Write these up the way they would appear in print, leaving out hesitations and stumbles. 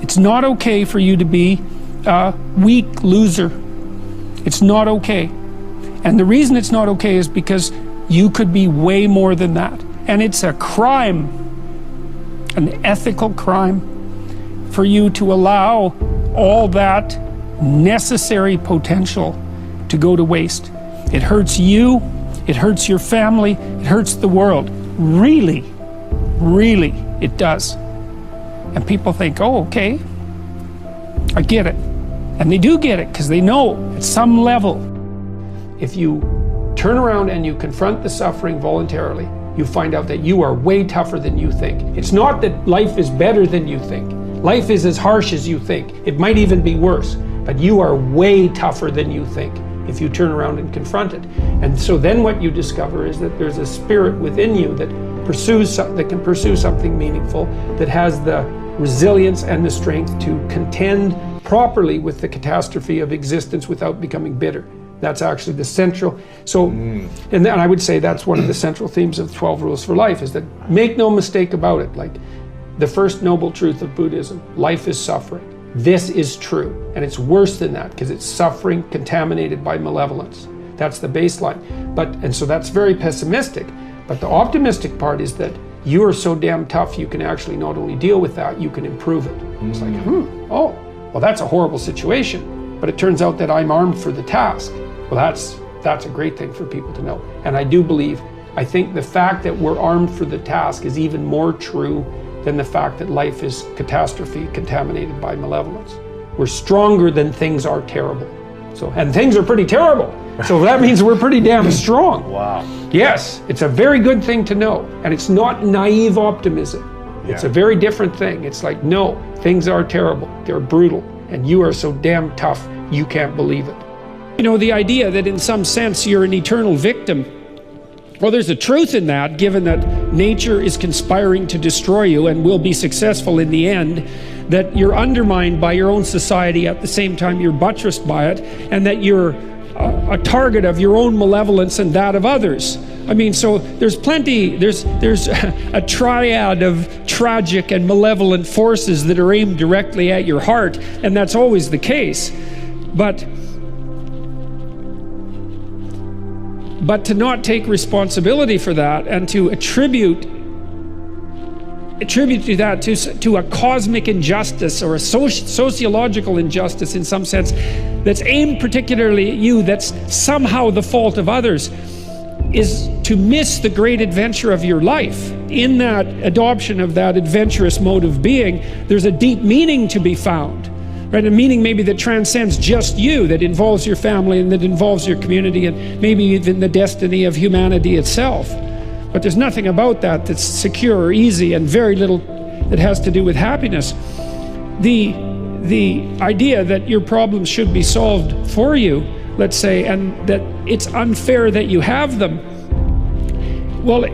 It's not okay for you to be a weak loser. It's not okay. And the reason it's not okay is because you could be way more than that. And it's a crime, an ethical crime, for you to allow all that necessary potential to go to waste. It hurts you, it hurts your family, it hurts the world. Really, really, it does. And people think, oh, okay, I get it. And they do get it, because they know at some level, if you turn around and you confront the suffering voluntarily, you find out that you are way tougher than you think. It's not that life is better than you think. Life is as harsh as you think. It might even be worse, but you are way tougher than you think if you turn around and confront it. And so then what you discover is that there's a spirit within you that can pursue something meaningful, that has the resilience and the strength to contend properly with the catastrophe of existence without becoming bitter. That's actually the central, and then I would say that's one of the central themes of 12 Rules for Life, is that make no mistake about it, like the first noble truth of Buddhism, life is suffering. This is true, and it's worse than that, because it's suffering contaminated by malevolence. That's the baseline. And so that's very pessimistic, but the optimistic part is that you are so damn tough, you can actually not only deal with that, you can improve it. It's like, oh, well, that's a horrible situation, but it turns out that I'm armed for the task. Well, that's a great thing for people to know. And I do believe, I think the fact that we're armed for the task is even more true than the fact that life is catastrophe contaminated by malevolence. We're stronger than things are terrible. And things are pretty terrible. So that means we're pretty damn strong. Wow. Yes, it's a very good thing to know. And it's not naive optimism. It's a very different thing. It's like, no, things are terrible. They're brutal. And you are so damn tough, you can't believe it. You know, the idea that in some sense you're an eternal victim, well, there's a truth in that, given that nature is conspiring to destroy you and will be successful in the end, that you're undermined by your own society at the same time you're buttressed by it, and that you're a target of your own malevolence and that of others. I mean, so there's a triad of tragic and malevolent forces that are aimed directly at your heart, and that's always the case. But to not take responsibility for that and to attribute to that to a cosmic injustice or a sociological injustice in some sense that's aimed particularly at you, that's somehow the fault of others, is to miss the great adventure of your life. In that adoption of that adventurous mode of being, there's a deep meaning to be found. Right, a meaning maybe that transcends just you, that involves your family and that involves your community and maybe even the destiny of humanity itself. But there's nothing about that that's secure or easy, and very little that has to do with happiness. The idea that your problems should be solved for you, let's say, and that it's unfair that you have them, well,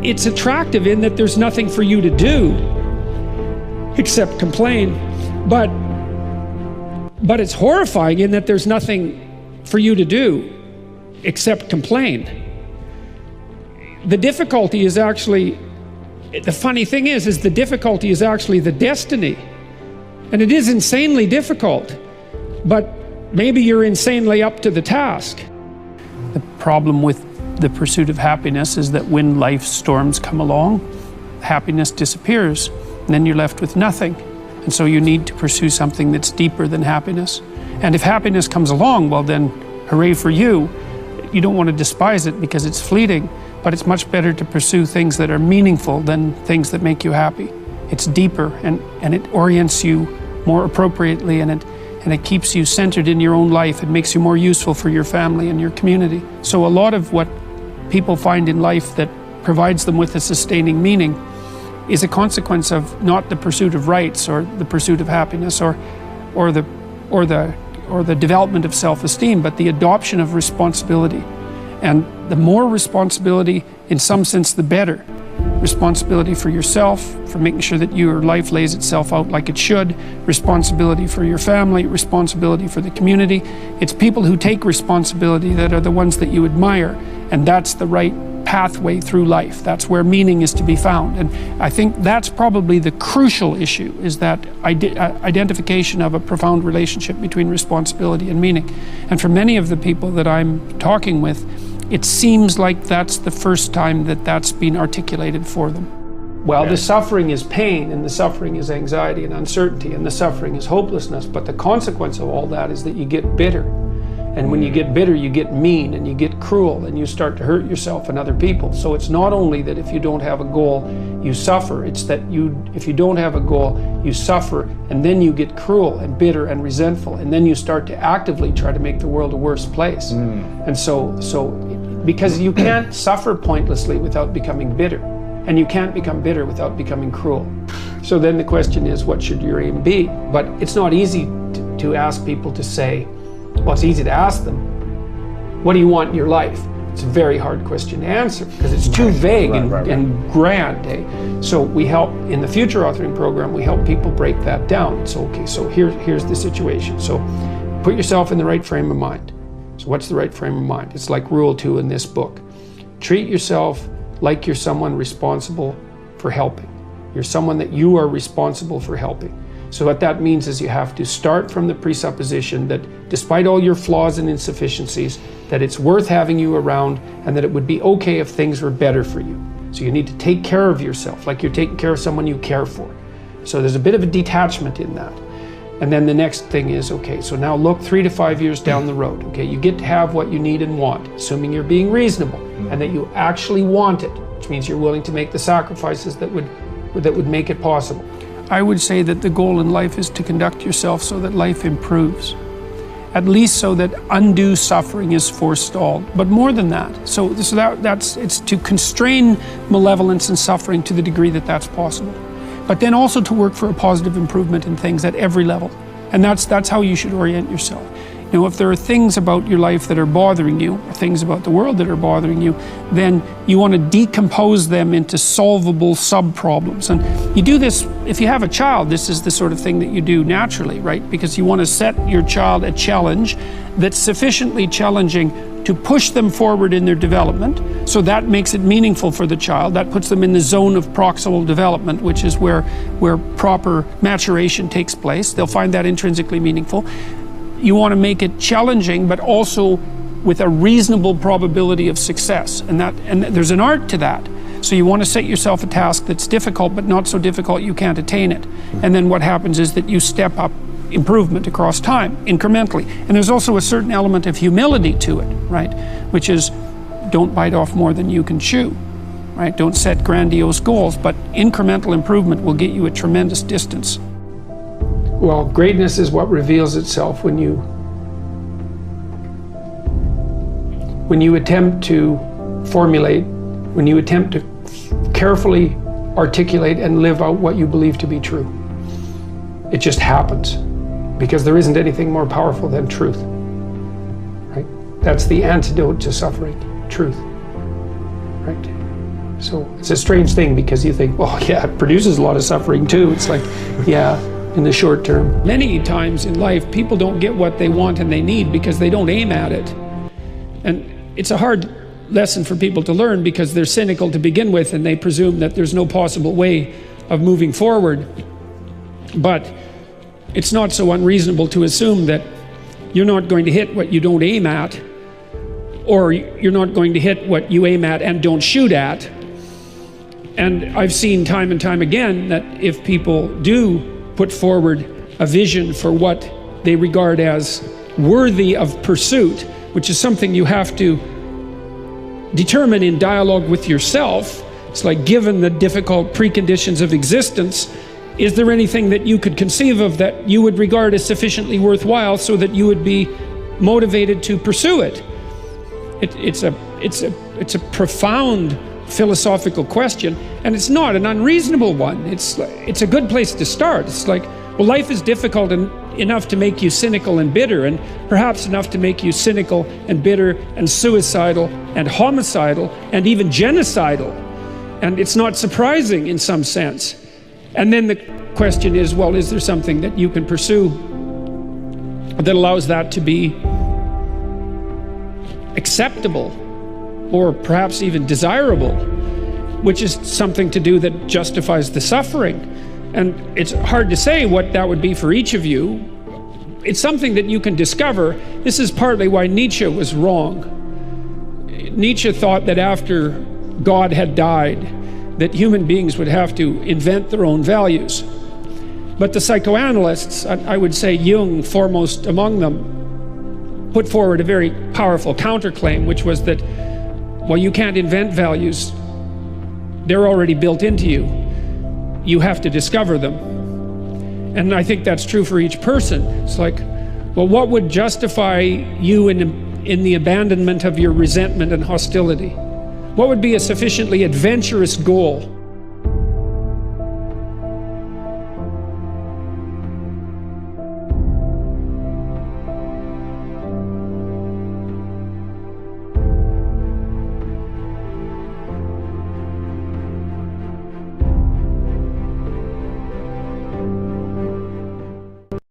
it's attractive in that there's nothing for you to do except complain. But it's horrifying in that there's nothing for you to do except complain. The difficulty is actually, the funny thing is the difficulty is actually the destiny. And it is insanely difficult, but maybe you're insanely up to the task. The problem with the pursuit of happiness is that when life's storms come along, happiness disappears, and then you're left with nothing. And so you need to pursue something that's deeper than happiness. And if happiness comes along, well then, hooray for you. You don't want to despise it because it's fleeting, but it's much better to pursue things that are meaningful than things that make you happy. It's deeper, and it orients you more appropriately, and it keeps you centered in your own life. It makes you more useful for your family and your community. So a lot of what people find in life that provides them with a sustaining meaning is a consequence of not the pursuit of rights or the pursuit of happiness or the development of self-esteem, but the adoption of responsibility. And the more responsibility, in some sense, the better. Responsibility for yourself, for making sure that your life lays itself out like it should, responsibility for your family, responsibility for the community. It's people who take responsibility that are the ones that you admire, and that's the right pathway through life. That's where meaning is to be found. And I think that's probably the crucial issue, is that identification of a profound relationship between responsibility and meaning. And for many of the people that I'm talking with, it seems like that's the first time that that's been articulated for them. Well, the suffering is pain, and the suffering is anxiety and uncertainty, and the suffering is hopelessness. But the consequence of all that is that you get bitter. And when you get bitter, you get mean and you get cruel and you start to hurt yourself and other people. So it's not only that if you don't have a goal, you suffer. It's that if you don't have a goal, you suffer, and then you get cruel and bitter and resentful, and then you start to actively try to make the world a worse place. And so because you can't suffer pointlessly without becoming bitter. And you can't become bitter without becoming cruel. So then the question is, what should your aim be? But it's not easy to ask people to say, well, it's easy to ask them, what do you want in your life? It's a very hard question to answer because it's too vague and grand. So we help, in the Future Authoring Program, we help people break that down. So, okay, so here's the situation. So put yourself in the right frame of mind. So what's the right frame of mind? It's like rule 2 in this book. Treat yourself like you're someone responsible for helping. You're someone that you are responsible for helping. So what that means is you have to start from the presupposition that despite all your flaws and insufficiencies, that it's worth having you around and that it would be okay if things were better for you. So you need to take care of yourself like you're taking care of someone you care for. So there's a bit of a detachment in that. And then the next thing is, okay, so now look 3 to 5 years down the road. Okay, you get to have what you need and want, assuming you're being reasonable and that you actually want it, which means you're willing to make the sacrifices that would make it possible. I would say that the goal in life is to conduct yourself so that life improves, at least so that undue suffering is forestalled. But more than that, it's to constrain malevolence and suffering to the degree that that's possible. But then also to work for a positive improvement in things at every level. And that's how you should orient yourself. You know, if there are things about your life that are bothering you, or things about the world that are bothering you, then you want to decompose them into solvable sub-problems. And you do this, if you have a child, this is the sort of thing that you do naturally, right? Because you want to set your child a challenge that's sufficiently challenging to push them forward in their development. So that makes it meaningful for the child. That puts them in the zone of proximal development, which is where proper maturation takes place. They'll find that intrinsically meaningful. You want to make it challenging, but also with a reasonable probability of success. And there's an art to that. So you want to set yourself a task that's difficult, but not so difficult you can't attain it. And then what happens is that you step up improvement across time, incrementally. And there's also a certain element of humility to it, right? Which is, don't bite off more than you can chew, right? Don't set grandiose goals, but incremental improvement will get you a tremendous distance. Well, greatness is what reveals itself when you attempt to formulate, when you attempt to carefully articulate and live out what you believe to be true. It just happens, because there isn't anything more powerful than truth, right? That's the antidote to suffering, truth, right? So it's a strange thing, because you think, well, yeah, it produces a lot of suffering too. It's like, yeah, in the short term. Many times in life, people don't get what they want and they need because they don't aim at it. And it's a hard lesson for people to learn because they're cynical to begin with and they presume that there's no possible way of moving forward. But it's not so unreasonable to assume that you're not going to hit what you don't aim at, or you're not going to hit what you aim at and don't shoot at. And I've seen time and time again that if people do put forward a vision for what they regard as worthy of pursuit, which is something you have to determine in dialogue with yourself. It's like, given the difficult preconditions of existence, is there anything that you could conceive of that you would regard as sufficiently worthwhile so that you would be motivated to pursue it? It's a profound philosophical question, and it's not an unreasonable one. It's a good place to start. It's like, well, life is difficult enough to make you cynical and bitter, and perhaps enough to make you cynical and bitter and suicidal and homicidal and even genocidal. And it's not surprising in some sense. And then the question is, well, is there something that you can pursue that allows that to be acceptable or perhaps even desirable, which is something to do that justifies the suffering. And it's hard to say what that would be for each of you. It's something that you can discover. This is partly why Nietzsche was wrong. Nietzsche thought that after God had died, that human beings would have to invent their own values. But the psychoanalysts, I would say Jung foremost among them, put forward a very powerful counterclaim, which was that, well, you can't invent values. They're already built into you. You have to discover them. And I think that's true for each person. It's like, well, what would justify you in the abandonment of your resentment and hostility? What would be a sufficiently adventurous goal